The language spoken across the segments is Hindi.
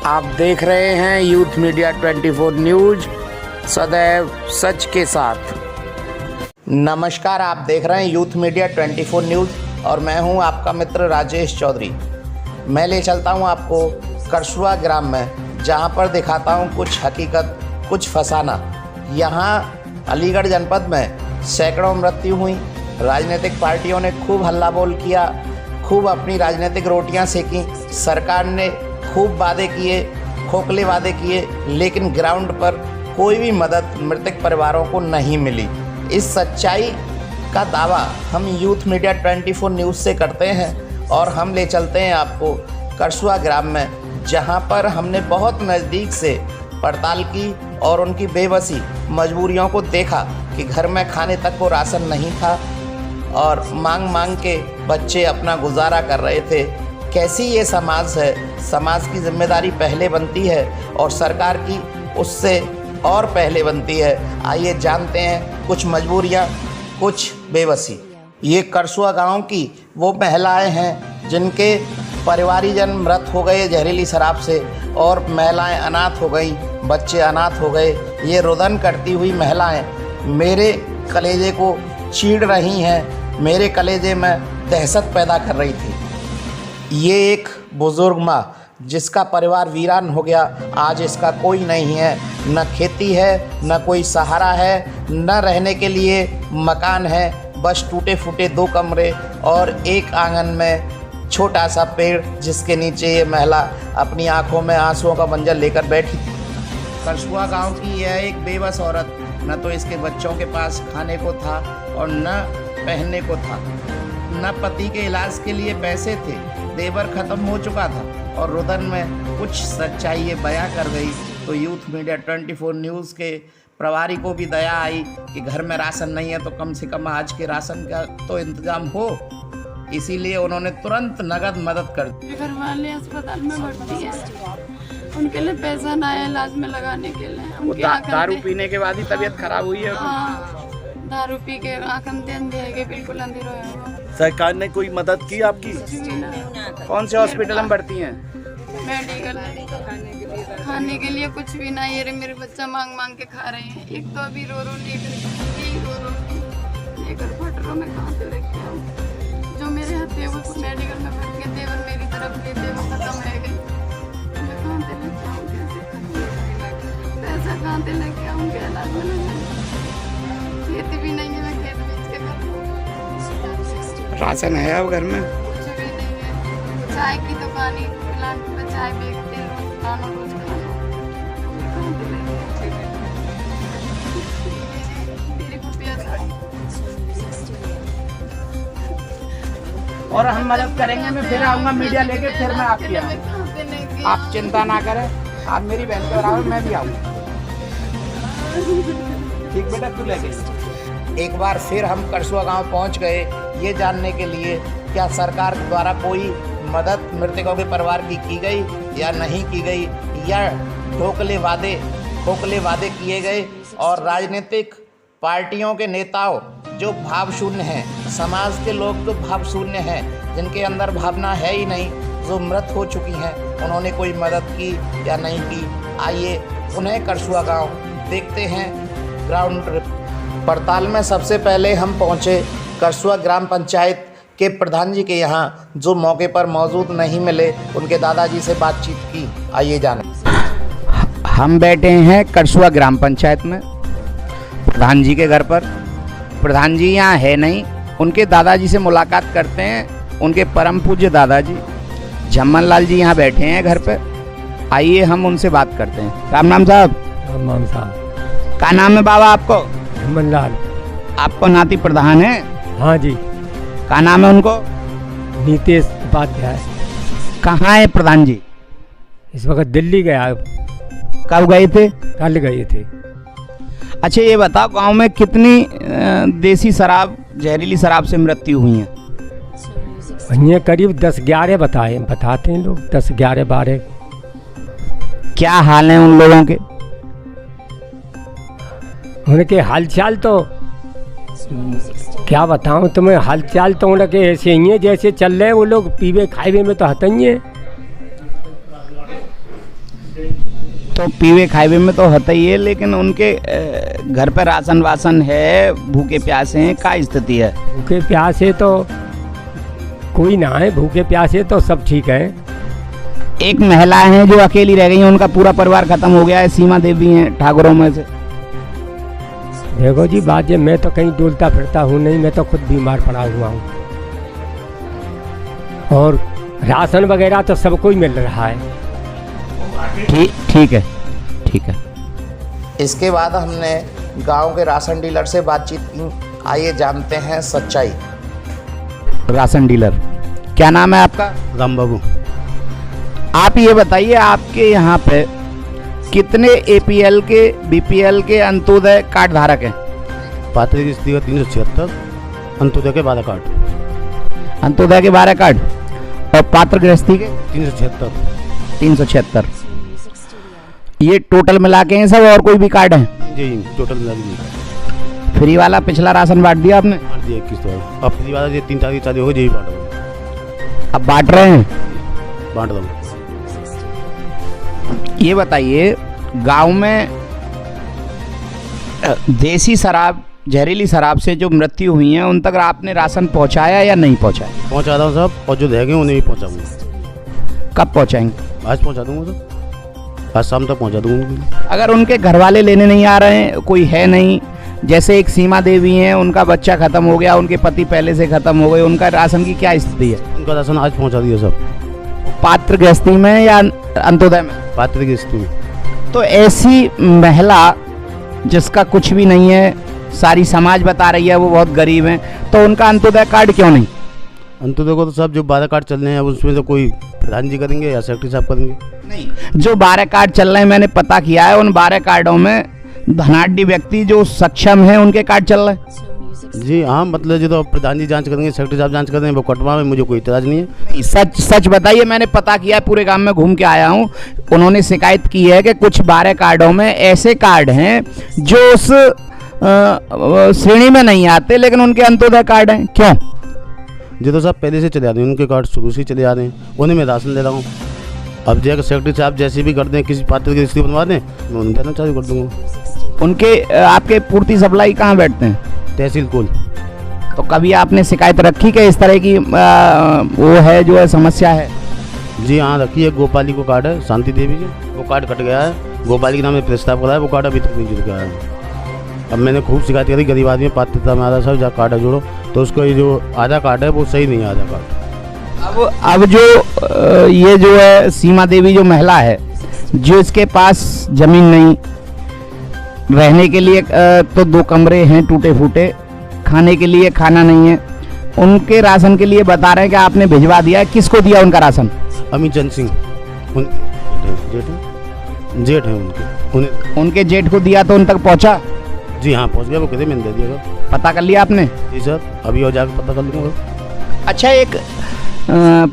आप देख रहे हैं यूथ मीडिया 24 न्यूज, सदैव सच के साथ। नमस्कार, आप देख रहे हैं यूथ मीडिया 24 न्यूज़ और मैं हूं आपका मित्र राजेश चौधरी। मैं ले चलता हूं आपको करसुआ ग्राम में, जहां पर दिखाता हूं कुछ हकीकत, कुछ फसाना। यहां अलीगढ़ जनपद में सैकड़ों मृत्यु हुई। राजनीतिक पार्टियों ने खूब हल्ला बोल किया, खूब अपनी राजनीतिक रोटियां सेकीं। सरकार ने खूब वादे किए, खोखले वादे किए, लेकिन ग्राउंड पर कोई भी मदद मृतक परिवारों को नहीं मिली। इस सच्चाई का दावा हम यूथ मीडिया 24 न्यूज़ से करते हैं और हम ले चलते हैं आपको करसुआ ग्राम में, जहां पर हमने बहुत नज़दीक से पड़ताल की और उनकी बेबसी, मजबूरियों को देखा कि घर में खाने तक को राशन नहीं था और मांग मांग के बच्चे अपना गुजारा कर रहे थे। कैसी ये समाज है? समाज की जिम्मेदारी पहले बनती है और सरकार की उससे और पहले बनती है। आइए जानते हैं कुछ मजबूरियाँ, कुछ बेबसी। ये करसुआ गांव की वो महिलाएं हैं जिनके परिवारीजन मृत हो गए जहरीली शराब से और महिलाएं अनाथ हो गई, बच्चे अनाथ हो गए। ये रुदन करती हुई महिलाएं मेरे कलेजे को चीड़ रही हैं, मेरे कलेजे में दहशत पैदा कर रही थी। ये एक बुज़ुर्ग माँ जिसका परिवार वीरान हो गया, आज इसका कोई नहीं है, न खेती है, न कोई सहारा है, न रहने के लिए मकान है, बस टूटे फूटे 2 कमरे और एक आंगन में छोटा सा पेड़, जिसके नीचे ये महिला अपनी आंखों में आंसुओं का मंजर लेकर बैठी थी। करसुआ गांव की यह एक बेबस औरत, न तो इसके बच्चों के पास खाने को था और न पहनने को था, न पति के इलाज के लिए पैसे थे, देवर ख़त्म हो चुका था और रुदन में कुछ सच्चाई ये बयां कर गई। तो यूथ मीडिया 24 न्यूज़ के प्रभारी को भी दया आई कि घर में राशन नहीं है तो कम से कम आज के राशन का तो इंतज़ाम हो, इसीलिए उन्होंने तुरंत नगद मदद कर दी। घर वाले अस्पताल में भर्ती है, उनके लिए पैसा ना है इलाज में लगाने के लिए। दारू पीने के बाद ही तबीयत खराब हुई है। दारू पी के आँख अंधेरे, बिल्कुल अंधेरा है। सरकार ने कोई मदद की आपकी? कौन से हॉस्पिटल में भर्ती हैं? मेडिकल। खाने के लिए कुछ भी ना, ये मेरे बच्चा मांग मांग के खा रहे हैं। एक तो अभी रो लेकर फटरों में कहाँ से लेके आऊँ? जो मेरे हाथ है वो मेडिकल में भर के देवर मेरी तरफ लेते वो खत्म है गई। मैं कहाँ से लेके आऊँ? पैसा कहाँ से लेके आऊँ? इलाज में खेती भी नहीं है, मैं खेत बेच के करूँ। राशन है अब घर में? कुछ भी नहीं है। चाय की दुकान ही प्लांट में चाय बेचते हैं, रोज खाना और हम मदद करेंगे। मैं फिर आऊँगा मीडिया लेके, फिर मैं आपकी आऊँगा। आप चिंता ना करें, आप मेरी बहन के बराबर, मैं भी आऊँगा। ठीक बेटा, तू ले गई। एक बार फिर हम करसुआ गांव पहुंच गए ये जानने के लिए क्या सरकार द्वारा कोई मदद मृतकों के परिवार की गई या नहीं की गई, या खोखले वादे किए गए। और राजनीतिक पार्टियों के नेताओं जो भाव शून्य हैं, समाज के लोग जो भाव शून्य हैं, जिनके अंदर भावना है ही नहीं, जो मृत हो चुकी हैं, उन्होंने कोई मदद की या नहीं की। आइए उन्हें करसुआ गांव देखते हैं ग्राउंड पड़ताल में। सबसे पहले हम पहुंचे करसुआ ग्राम पंचायत के प्रधान जी के यहाँ, जो मौके पर मौजूद नहीं मिले। उनके दादाजी से बातचीत की, आइए जाने। हम बैठे हैं करसुआ ग्राम पंचायत में प्रधान जी के घर पर। प्रधान जी यहाँ है नहीं, उनके दादाजी से मुलाकात करते हैं। उनके परम पूज्य दादाजी झम्मन लाल जी यहाँ बैठे हैं घर पर। आइए हम उनसे बात करते हैं। राम नाम साहब। राम नाम साहब। क्या नाम है बाबा आपको? झम्मन लाल। आपको नाती प्रधान है? हाँ जी। क्या नाम है उनको? नीतीश उपाध्याय। कहाँ है प्रधान जी? इस वक्त दिल्ली गया। कब गए थे? कल गए थे। अच्छा ये बताओ, गांव में कितनी देसी शराब, जहरीली शराब से मृत्यु हुई है? ये करीब 10-11 बताते हैं लोग, 10-11 12। क्या हाल है उन लोगों के? उनके हालचाल तो क्या बताऊं तुम्हें, हालचाल तो उनके ऐसे ही हैं जैसे चल रहे हैं वो लोग, पीवे खाए में तो हतई हैं। तो पीवे खावे में तो होता ही है, लेकिन उनके घर पर राशन वासन है, भूखे प्यासे हैं, क्या स्थिति है? भूखे प्यासे तो कोई ना है, भूखे प्यासे तो सब ठीक है। एक महिला है जो अकेली रह गई है, उनका पूरा परिवार खत्म हो गया है, सीमा देवी हैं ठाकुरों में से। देखो जी बात ये, मैं तो कहीं डोलता फिरता हूँ नहीं, मैं तो खुद बीमार पड़ा हुआ हूँ और राशन वगैरह तो सबको ही मिल रहा है। ठीक है, ठीक है। इसके बाद हमने गांव के राशन डीलर से बातचीत की। आइए जानते हैं सच्चाई। राशन डीलर, क्या नाम है आपका? राम बाबू। आप ये बताइए, आपके यहाँ पे कितने एपीएल के, बीपीएल के अंत्योदय कार्ड धारक हैं? पात्र की स्थिति का 376, अंत्योदय के 12 कार्ड। अंत्योदय के 12 कार्ड और पात्र गृहस्थी के 376। ये टोटल मिला के हैं सब, और कोई भी कार्ड है? जी टोटल मिला दीजिए। फ्री वाला पिछला राशन बांट दिया आपने? बांट दिया 21 तो। अब फ्री वाला ये 3 तारीख चालू होगी, यही बांट रहा हूँ। अब बांट रहे हैं? बांट रहा हूँ। ये बताइए, गांव में देसी शराब, जहरीली शराब से जो मृत्यु हुई है, उन तक आपने राशन पहुंचाया या नहीं पहुंचाया? पहुँचा रहा हूँ सब, और जो रह गए उन्हें भी पहुँचाऊँगा। कब पहुंचाएंगे? आज पहुँचा दूँगा सब, आज शाम तक पहुँचा दूँगा। अगर उनके घर वाले लेने नहीं आ रहे हैं, कोई है नहीं, जैसे एक सीमा देवी हैं, उनका बच्चा खत्म हो गया, उनके पति पहले से खत्म हो गए, उनका राशन की क्या स्थिति है? उनका राशन आज पहुँचा दिया सब। पात्र गृहस्थी में या अंत्योदय में? पात्र की स्थिति में। तो ऐसी महिला जिसका कुछ भी नहीं है, सारी समाज बता रही है वो बहुत गरीब है, तो उनका अंत्योदय कार्ड क्यों नहीं? अंत्योदय को तो सब जो 12 कार्ड चल रहे हैं, उसमें तो कोई प्रधान जी करेंगे या सेक्रेटरी साहब करेंगे। नहीं, जो 12 कार्ड चल रहे हैं, मैंने पता किया है, उन 12 कार्डों में धनाढ़ी व्यक्ति जो सक्षम है उनके कार्ड चल रहे हैं। जी हाँ, मतलब जो तो प्रधान जी जांच करेंगे, सेक्रेटरी साहब जांच करेंगे, वो कटवा में मुझे कोई इतराज नहीं है। नहीं, सच बताइए, मैंने पता किया है, पूरे गांव में घूम के आया हूँ। उन्होंने शिकायत की है कि कुछ 12 कार्डों में ऐसे कार्ड हैं जो उस श्रेणी में नहीं आते, लेकिन उनके अंत्योदय कार्ड हैं। क्यों? जो तो साहब पहले से चले आ रहे हैं, उनके कार्ड शुरू से चले आ रहे हैं, उन्हें मैं राशन दे रहा हूँ। अब जो सेक्रेटरी साहब जैसे भी कर दें, किसी पात्र की स्थिति बनवा दें, मैं उन्हें देना चालू कर दूँगा। उनके आपके पूर्ति सप्लाई कहाँ बैठते हैं? तहसील कोल। तो कभी आपने शिकायत रखी कि इस तरह की वो है, जो है समस्या है? जी हाँ रखी है। गोपाली को कार्ड है, शांति देवी जी, वो कार्ड कट गया है। गोपाली के नाम में प्रस्ताव करा है, वो कार्ड अभी तक नहीं जुड़ गया है। अब मैंने खूब शिकायत करी, गरीब आदमी पात्रता में आ रहा सर, जहाँ कार्ड है जोड़ो, तो उसको ये जो आधा कार्ड है वो सही नहीं है, आधा कार्ड। अब जो ये जो है सीमा देवी जो महिला है, जो इसके पास जमीन नहीं, रहने के लिए तो 2 कमरे हैं टूटे फूटे, खाने के लिए खाना नहीं है, उनके राशन के लिए बता रहे हैं कि आपने भिजवा दिया है। किसको दिया उनका राशन? अमित चंद सिंह, जेठ है उनके, उनके जेठ को दिया तो उन तक पहुंचा? जी हाँ पहुंच गया, वो कहते मैंने दे दिया सर। पता कर लिया आपने? जी सर, अभी और जाकर पता कर लूँगा। अच्छा, एक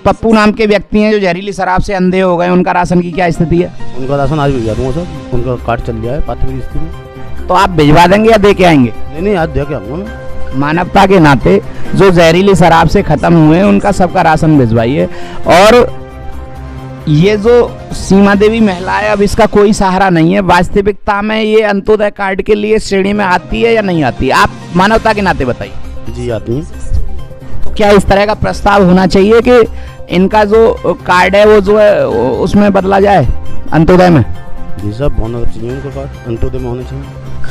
पप्पू नाम के व्यक्ति हैं जो जहरीली शराब से अंधे हो गए, उनका राशन की क्या स्थिति है? उनका राशन आज भिजवा दूँगा सर, उनका कार्ड चल गया है पात्र की स्थिति में। तो आप भिजवा देंगे या दे के आएंगे? नहीं आज दे के आऊँगा मैं। मानवता के नाते जो जहरीली शराब से खत्म हुए हैं, उनका सबका राशन भिजवाइए। और ये जो सीमा देवी महिला है, अब इसका कोई सहारा नहीं है। वास्तविकता में ये अंत्योदय कार्ड के लिए श्रेणी में आती है या नहीं आती? आप मानवता के नाते बताइए। जी आती हैं। तो क्या इस तरह का प्रस्ताव होना चाहिए कि इनका जो कार्ड है वो जो है उसमें बदला जाए, अंत्योदय में? जी साहब, होना चाहिए उनका कार्ड, अंत्योदय में होना चाहिए।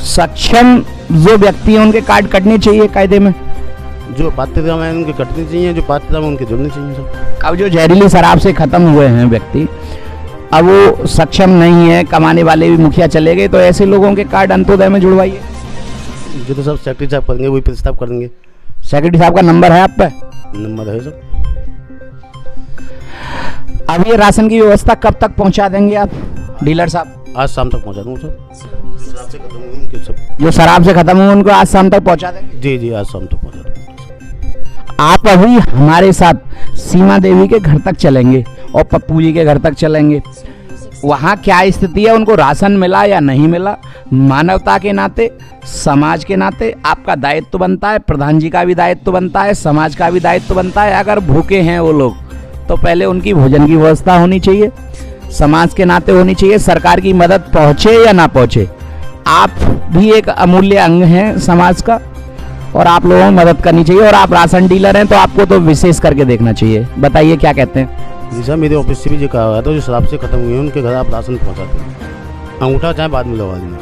सक्षम जो व्यक्ति हैं उनके कार्ड कटने चाहिए कायदे में। जो पात्रता में उनके कटने चाहिए, जो पात्रता में उनके जुड़ने चाहिए सर। अब जो जहरीली शराब से खत्म हुए हैं व्यक्ति, अब वो सक्षम नहीं है, कमाने वाले भी मुखिया चले गए, तो ऐसे लोगों के कार्ड अंत्योदय में जुड़वाइए। जो तो सब सेक्रेटरी साहब करेंगे, वही प्रस्ताव करेंगे। सेक्रेटरी साहब का नंबर है आप पे? नंबर है सर। अब ये राशन की व्यवस्था कब तक पहुंचा देंगे आप डीलर साहब? आज शाम तक पहुंचा दूँगा सर। शराब से खत्म हुए उनके सब, जो शराब से खत्म हुए उनको आज शाम तक पहुंचा देंगे? जी जी आज शाम तक पहुँचा दूँगा। आप अभी हमारे साथ सीमा देवी के घर तक चलेंगे और पप्पू जी के घर तक चलेंगे। वहाँ क्या स्थिति है, उनको राशन मिला या नहीं मिला, मानवता के नाते, समाज के नाते आपका दायित्व बनता है, प्रधान जी का भी दायित्व बनता है, समाज का भी दायित्व बनता है। अगर भूखे हैं वो लोग, तो पहले उनकी भोजन की व्यवस्था होनी चाहिए। समाज के नाते होनी चाहिए। सरकार की मदद पहुंचे या ना पहुंचे, आप भी एक अमूल्य अंग हैं समाज का और आप लोगों को मदद करनी चाहिए। और आप राशन डीलर हैं तो आपको तो विशेष करके देखना चाहिए। बताइए क्या कहते हैं। जी सर, मेरे ऑफिस से भी जो कहा हुआ था, जो शराब से खत्म हुए हैं उनके घर आप राशन पहुँचाते हैं, अंगूठा चाहे बाद में लगा देना।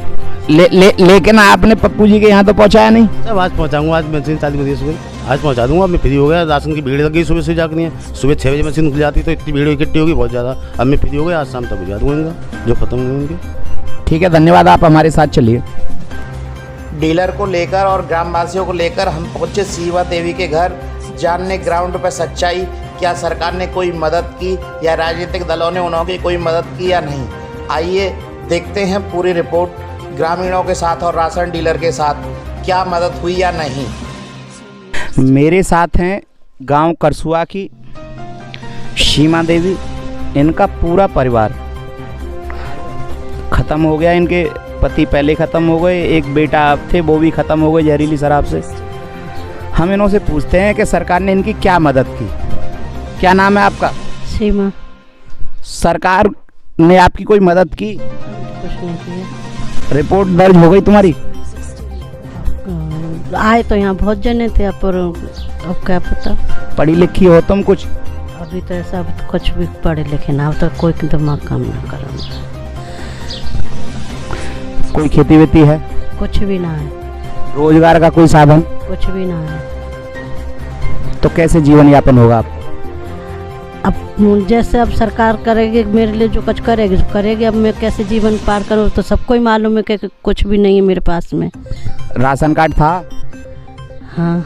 लेकिन आपने पप्पू जी के यहाँ तो पहुँचाया नहीं। सर आज पहुँचाऊँगा, आज मशीन चालू करिए सुबह, आज पहुँचा दूँगा। मैं फ्री हो गया, राशन की भीड़ लग गई सुबह से जाकर है। सुबह 6 बजे मशीन खुल जाती तो इतनी भीड़ इकट्ठी होगी बहुत ज़्यादा। अब मैं फ्री हो गया, आज शाम तक भिजवा दूँगा जो खत्म हुए उनके। ठीक है, धन्यवाद, आप हमारे साथ चलिए। डीलर को लेकर और ग्रामवासियों को लेकर हम पहुंचे सीमा देवी के घर, जानने ग्राउंड पर सच्चाई, क्या सरकार ने कोई मदद की या राजनीतिक दलों ने उन्होंने कोई मदद की या नहीं। आइए देखते हैं पूरी रिपोर्ट ग्रामीणों के साथ और राशन डीलर के साथ, क्या मदद हुई या नहीं। मेरे साथ हैं गांव करसुआ की सीमा देवी, इनका पूरा परिवार ख़त्म हो गया। इनके पति पहले ख़त्म हो गए, एक बेटा थे वो भी ख़त्म हो गए जहरीली शराब से। हम इन्हों से पूछते हैं कि सरकार ने इनकी क्या मदद की। क्या नाम है आपका? सीमा। सरकार ने आपकी कोई मदद की? कुछ नहीं किया। रिपोर्ट दर्ज हो गई तुम्हारी? आए तो यहाँ बहुत जने थे, पर अब क्या पता। पढ़ी लिखी हो तुम कुछ? अभी तो ऐसा कुछ भी पढ़े लिखे ना, तो कोई दिमाग काम ना करूँगा। कोई खेती वेती है? कुछ भी ना है। रोजगार का कोई साधन? कुछ भी ना है। तो कैसे जीवन यापन होगा आपको? अब जैसे अब सरकार करेगी मेरे लिए जो कुछ करेगी तो करेगी। अब मैं कैसे जीवन पार करूँ तो सबको ही मालूम है कि कुछ भी नहीं है मेरे पास में। राशन कार्ड था? हाँ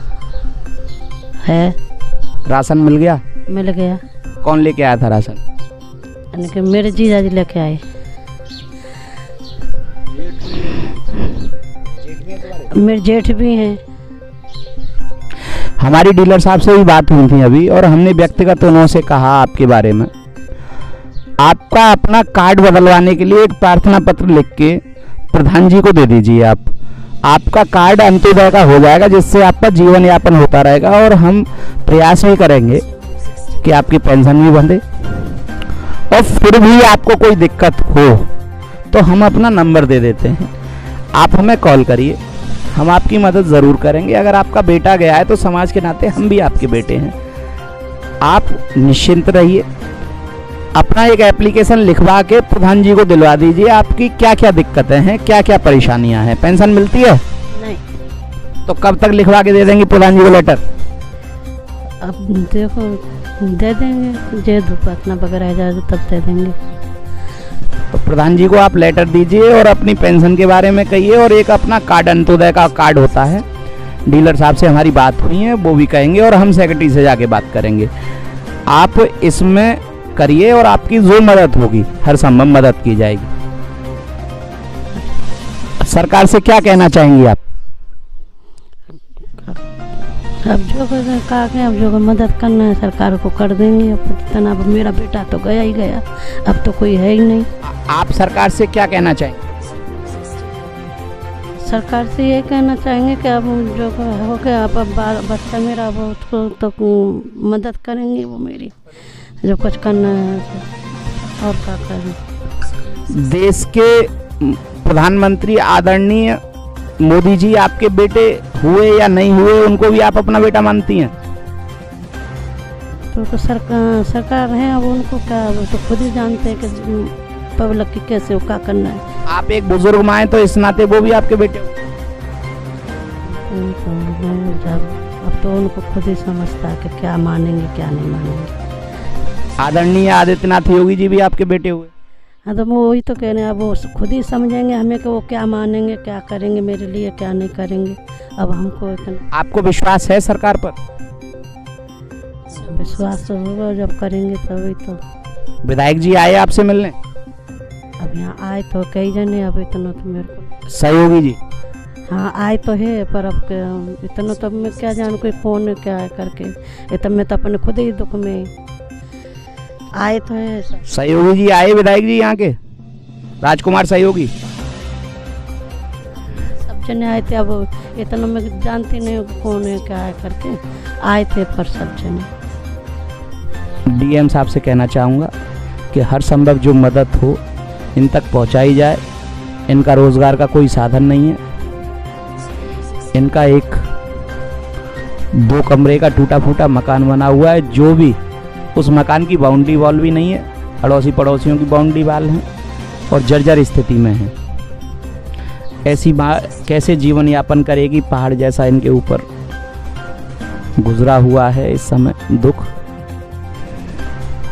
है। राशन मिल गया? मिल गया। कौन लेके आया था राशन? यानी कि मेरे जीजा जी लेके आए। मेरे जेठ भी हैं। हमारी डीलर साहब से भी बात हुई थी अभी, और हमने व्यक्तिगत उन्होंने कहा आपके बारे में। आपका अपना कार्ड बदलवाने के लिए एक प्रार्थना पत्र लिख के प्रधान जी को दे दीजिए। आपका कार्ड अंत्योदय का हो जाएगा, जिससे आपका जीवन यापन होता रहेगा। और हम प्रयास भी करेंगे कि आपकी पेंशन भी बंधे। और फिर भी आपको कोई दिक्कत हो तो हम अपना नंबर दे देते हैं, आप हमें कॉल करिए, हम आपकी मदद ज़रूर करेंगे। अगर आपका बेटा गया है तो समाज के नाते हम भी आपके बेटे हैं। आप निश्चिंत रहिए, अपना एक एप्लीकेशन लिखवा के प्रधान जी को दिलवा दीजिए। आपकी क्या क्या दिक्कतें हैं, क्या क्या परेशानियां हैं। पेंशन मिलती है? नहीं। तो कब तक लिखवा के दे देंगे प्रधान जी को लेटर? अब देखो दे देंगे, जे दुर्घटना वगैरह जाए तब दे देंगे। तो प्रधान जी को आप लेटर दीजिए और अपनी पेंशन के बारे में कहिए। और एक अपना कार्ड, अंत्योदय का कार्ड होता है, डीलर साहब से हमारी बात हुई है, वो भी कहेंगे और हम सेक्रेटरी से जाके बात करेंगे। आप इसमें करिए और आपकी जो मदद होगी हर संभव मदद की जाएगी। सरकार से क्या कहना चाहेंगी आप? अब जो कहा कि अब जो मदद करना है सरकार को कर देंगे। अब इतना, अब मेरा बेटा तो गया ही गया, अब तो कोई है ही नहीं। आप सरकार से क्या कहना चाहेंगे? सरकार से ये कहना चाहेंगे कि अब जो हो गया, अब बच्चा मेरा वो उसको तो मदद करेंगे वो मेरी, जो कुछ करना है और क्या करें। देश के प्रधानमंत्री आदरणीय मोदी जी आपके बेटे हुए या नहीं हुए, उनको भी आप अपना बेटा मानती हैं? तो सरकार है, अब उनको क्या, वो तो खुद ही जानते हैं कि पब्लिक की कैसे क्या करना है। आप एक बुजुर्ग माँ हैं तो इस नाते वो भी आपके बेटे हुए। अब तो उनको खुद ही समझता है कि क्या मानेंगे क्या नहीं मानेंगे। आदरणीय आदित्यनाथ योगी जी भी आपके बेटे हुए। हाँ, तो वो वही तो कह रहे हैं, अब वो खुद ही समझेंगे हमें कि वो क्या मानेंगे क्या करेंगे मेरे लिए, क्या नहीं करेंगे। अब हमको इतना आपको विश्वास है सरकार पर? विश्वास तो होगा, जब करेंगे तभी तो। विधायक जी आए आपसे मिलने? अब यहाँ आए तो कई जने, अब इतना तो मेरे को। सहयोगी जी? हाँ आए तो है, पर अब इतना तो मैं क्या जानूँ, कोई फ़ोन है क्या है करके। इतना मैं तो अपने खुद ही दुख में आए तो है। सहयोगी जी आए, विधायक जी यहाँ के राजकुमार सहयोगी सब जने आए थे। अब इतना मैं जानती नहीं हूँ कौन है क्या है करके, आए थे पर सब जने। डीएम साहब से कहना चाहूँगा कि हर संभव जो मदद हो इन तक पहुंचाई जाए। इनका रोज़गार का कोई साधन नहीं है। इनका एक 2 कमरे का टूटा फूटा मकान बना हुआ है, जो भी उस मकान की बाउंड्री वॉल भी नहीं है, अड़ोसी पड़ोसियों की बाउंड्री वॉल है और जर्जर स्थिति में है। ऐसी माँ कैसे जीवन यापन करेगी? पहाड़ जैसा इनके ऊपर गुजरा हुआ है इस समय दुख।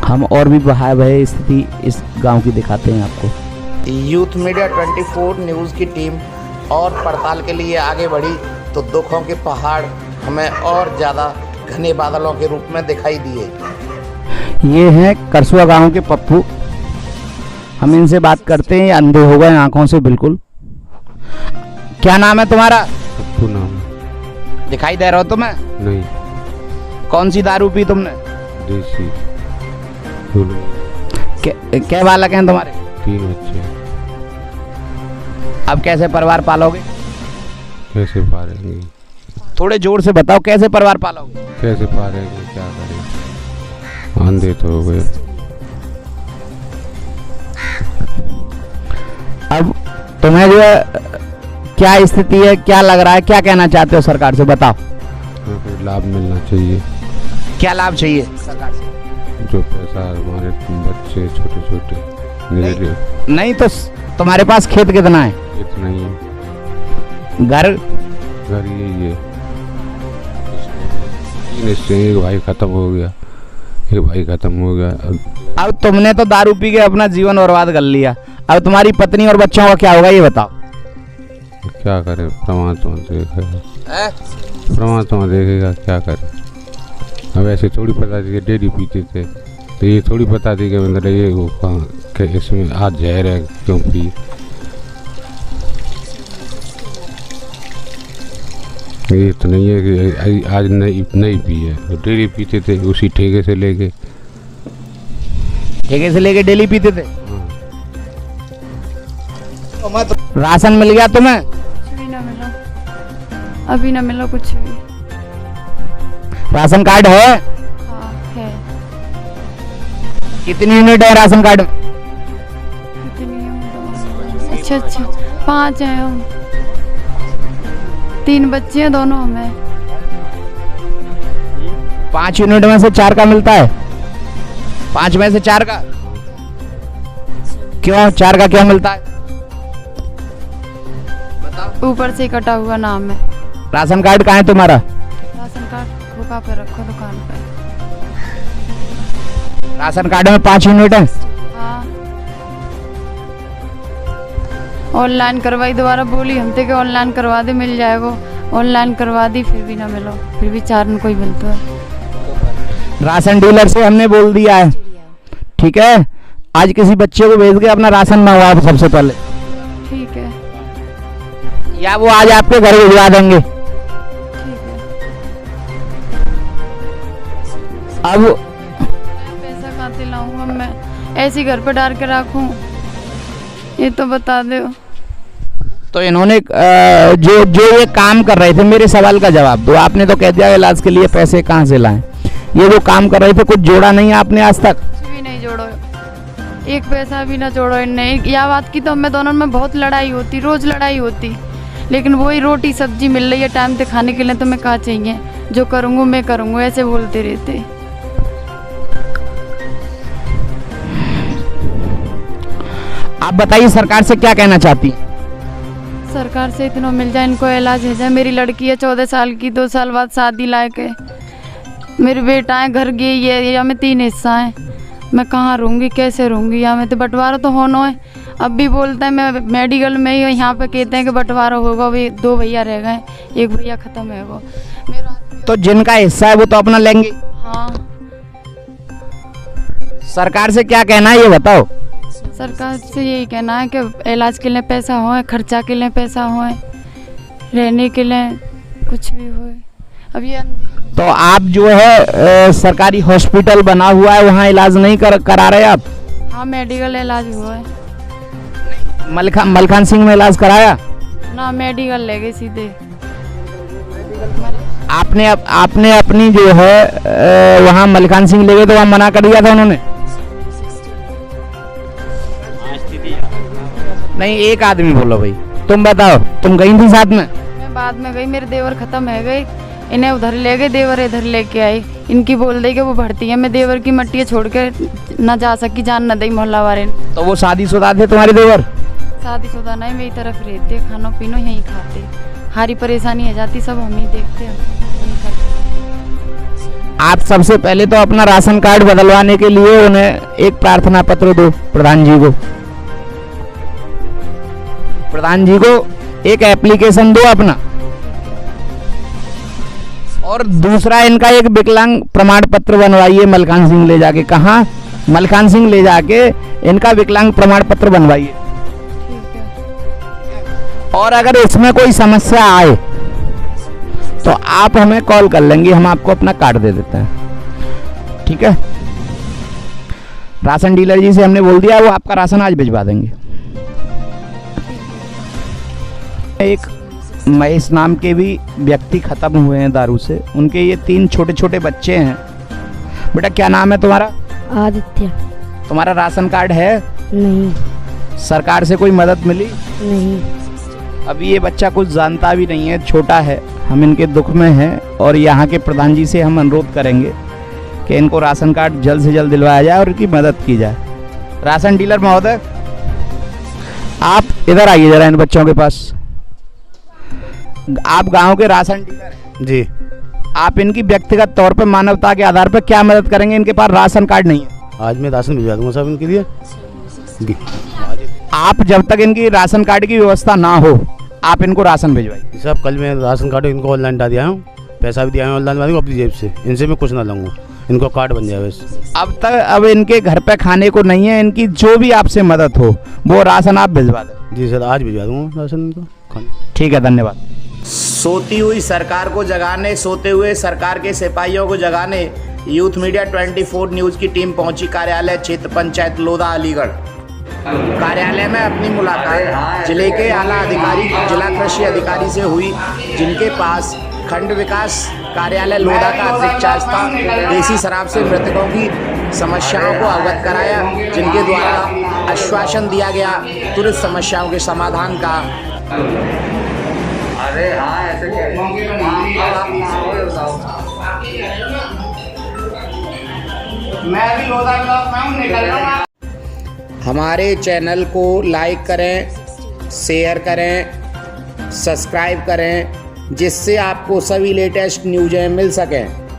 हम और भी भयावह स्थिति इस गांव की दिखाते हैं आपको। यूथ मीडिया 24 न्यूज़ की टीम और पड़ताल के लिए आगे बढ़ी तो दुखों के पहाड़ हमें और ज़्यादा घने बादलों के रूप में दिखाई दिए। ये हैं करसुआ गांव के पप्पू। हम इनसे बात करते हैं, अंधे हो गए आंखों से बिल्कुल। क्या नाम है तुम्हारा? पप्पू नाम। दिखाई दे रहा हो तुम्हें? नहीं। कौन सी दारू पी तुमने? देसी। क्या बालक हैं तुम्हारे? 3 बच्चे। अब कैसे परिवार पालोगे? कैसे पालेंगे? थोड़े जोर से बताओ, कैसे परिवार पालोगे? कैसे पालेंगे? क्या करें? अंधे तो हो गए। अब तुम्हें जो है क्या स्थिति है, क्या लग रहा है, क्या कहना चाहते हो सरकार से? बताओ। कोई लाभ मिलना चाहिए। क्या लाभ चाहिए सरकार से? जो पैसा हमारे बच्चे छोटे छोटे नहीं तो तुम्हारे पास खेत कितना है? इतना ही है। घर यही है। एक भाई खत्म हो गया, एक भाई खत्म हो गया। अब तुमने तो दारू पी के अपना जीवन बर्बाद कर लिया, अब तुम्हारी पत्नी और बच्चों का क्या होगा ये बताओ। क्या करे? परमात्मा देखेगा। परमात्मा देखेगा, क्या करे? अब ऐसे थोड़ी पता थी कि डेली पीते थे, तो ये थोड़ी पता थी कि मतलब ये वो कि इसमें आज जहर है, क्यों पी? ये तो नहीं है कि आज नहीं पी है, तो डेली पीते थे उसी ठेके से लेके। ठेके से लेके डेली पीते थे? राशन मिल गया तुम्हें? कुछ भी ना मिला, अभी ना मिला कुछ भी। राशन कार्ड है? हाँ है। कितनी यूनिट है राशन कार्ड में? कितनी है? अच्छा 5 हैं हम, 3 बच्चे हैं, दोनों हमें। 5 यूनिट में से 4 का मिलता है? 5 में से 4 का क्यों? 4 का क्यों मिलता है? ऊपर से कटा हुआ नाम है। राशन कार्ड कहाँ है तुम्हारा? राशन कार्ड रुका पे रखो दुकान पे। राशन कार्ड में 5 यूनिट है? हाँ। ऑनलाइन करवाई, दोबारा बोली हमसे कि ऑनलाइन करवा दे मिल जाएगा। ऑनलाइन करवा दी, फिर भी ना मिलो, फिर भी 4 में कोई मिलता है। राशन डीलर से हमने बोल दिया है, ठीक है? आज किसी बच्चे को भेज के अपना राशन मंगवाओ सबसे पहले, ठीक है या वो आज आपके घर भिजवा देंगे। ठीक है। अब पैसा कहाँ से लाऊंगा मैं? ऐसे घर पर डाल के रखूं? ये तो बता दो। तो इन्होंने जो ये काम कर रहे थे, मेरे सवाल का जवाब दो। आपने तो कह दिया इलाज के लिए पैसे कहाँ से लाएं। ये जो काम कर रहे थे कुछ जोड़ा नहीं आपने आज तक? कुछ भी नहीं जोड़ो, एक पैसा भी ना जोड़ो इनने। यह बात की तो हमें दोनों में बहुत लड़ाई होती, रोज लड़ाई होती, लेकिन वही रोटी सब्जी मिल रही है टाइम से खाने के लिए, तो मैं कहाँ चाहिए? जो करूँगा मैं करूँगा, ऐसे बोलते रहते। आप बताइए सरकार से क्या कहना चाहती हैं? सरकार से इतना मिल जाए, इनको इलाज हो जाए। मेरी लड़की है 14 साल की, 2 साल बाद शादी लायक है। मेरे बेटा है, घर गई है, या में 3 हिस्सा है। मैं कहाँ रहूँगी, कैसे रहूँगी? यहाँ में तो बंटवारा तो होना है। अब भी बोलते हैं मैं मेडिकल में ही, यहाँ पे कहते हैं कि बंटवारा होगा, अभी 2 भैया रह गए, 1 भैया ख़त्म है वो मेरा। तो जिनका हिस्सा है वो तो अपना लेंगे। हाँ। सरकार से क्या कहना है ये बताओ। सरकार से यही कहना है कि इलाज के लिए पैसा हो, खर्चा के लिए पैसा हो, रहने के लिए कुछ भी हो। अब ये तो आप जो है सरकारी हॉस्पिटल बना हुआ है वहाँ इलाज नहीं करा रहे आप? हाँ मेडिकल इलाज हुआ है। मलखान सिंह में इलाज कराया? ना मेडिकल ले गए सीधे। आपने अपनी जो है वहाँ मलखान सिंह ले गए तो वहाँ मना कर दिया था उन्होंने? नहीं, एक आदमी बोलो भाई। तुम बताओ, तुम गई थी साथ में? मैं बाद में गई, मेरे देवर खत्म है गए, इन्हें उधर ले गए, देवर इधर लेके आई। इनकी बोल दी कि वो भर्ती है, मैं देवर की मट्टियाँ छोड़ के ना जा सकी, जान न दी मोहल्ला वाले ने। तो वो शादीशुदा थे तुम्हारे देवर? शादीशुदा नहीं, मेरी तरफ रहते, खानो पीनो यहीं खाते, हारी परेशानी है जाती सब हम ही देखते हैं। आप सबसे पहले तो अपना राशन कार्ड बदलवाने के लिए उन्हें एक प्रार्थना पत्र दो प्रधान जी को। प्रधान जी को एक एप्लीकेशन दो अपना। और दूसरा, इनका एक विकलांग प्रमाण पत्र बनवाइए मलखान सिंह ले जाके। कहाँ? मलखान सिंह ले जाके इनका विकलांग प्रमाण पत्र बनवाइए। और अगर इसमें कोई समस्या आए तो आप हमें कॉल कर लेंगे, हम आपको अपना कार्ड दे देते हैं, ठीक है? राशन डीलर जी से हमने बोल दिया, वो आपका राशन आज भिजवा देंगे। एक महेश नाम के भी व्यक्ति खत्म हुए हैं दारू से, उनके ये 3 छोटे छोटे बच्चे हैं। बेटा क्या नाम है तुम्हारा? आदित्य। तुम्हारा राशन कार्ड है? नहीं। सरकार से कोई मदद मिली? नहीं। अभी ये बच्चा कुछ जानता भी नहीं है, छोटा है, हम इनके दुख में हैं और यहाँ के प्रधान जी से हम अनुरोध करेंगे कि इनको राशन कार्ड जल्द से जल्द दिलवाया जाए और इनकी मदद की जाए। राशन डीलर महोदय, आप इधर आइए जरा इन बच्चों के पास। आप गांव के राशन डीलर हैं जी। आप इनकी व्यक्तिगत तौर पर मानवता के आधार पर क्या मदद करेंगे? इनके पास राशन कार्ड नहीं है। आज मैं राशन भिजवा दूंगा साहब इनके लिए। आप जब तक इनकी राशन कार्ड की व्यवस्था ना हो, आप इनको राशन भिजवाइए। साहब कल मैं राशन कार्ड इनको ऑनलाइन डाल दिया हूँ, पैसा भी दिया है ऑनलाइन वाले को अपनी जेब से, इनसे मैं कुछ ना लूँगा, इनको कार्ड बन जाए बस। अब इनके घर पे खाने को नहीं है, इनकी जो भी आपसे मदद हो वो राशन आप भिजवा दें। जी सर, आज भिजवा दूँगा राशन इनको खाने। ठीक है, धन्यवाद। सोती हुई सरकार को जगाने, सोते हुए सरकार के सिपाहियों को जगाने यूथ मीडिया 24 न्यूज़ की टीम पहुंची कार्यालय क्षेत्र पंचायत लोधा अलीगढ़। कार्यालय में अपनी मुलाकात जिले के आला अधिकारी, जिला कृषि अधिकारी से हुई, जिनके पास खंड विकास कार्यालय लोधा का अतिरिक्त चार्ज था। देसी शराब से मृतकों की समस्याओं को अवगत कराया, जिनके द्वारा आश्वासन दिया गया तुरंत समस्याओं के समाधान का। अरे हाँ, ऐसे मैं भी लोधा ब्लॉक में हूँ, निकल रहा हूँ। हमारे चैनल को लाइक करें, शेयर करें, सब्सक्राइब करें, जिससे आपको सभी लेटेस्ट न्यूज़ें मिल सकें।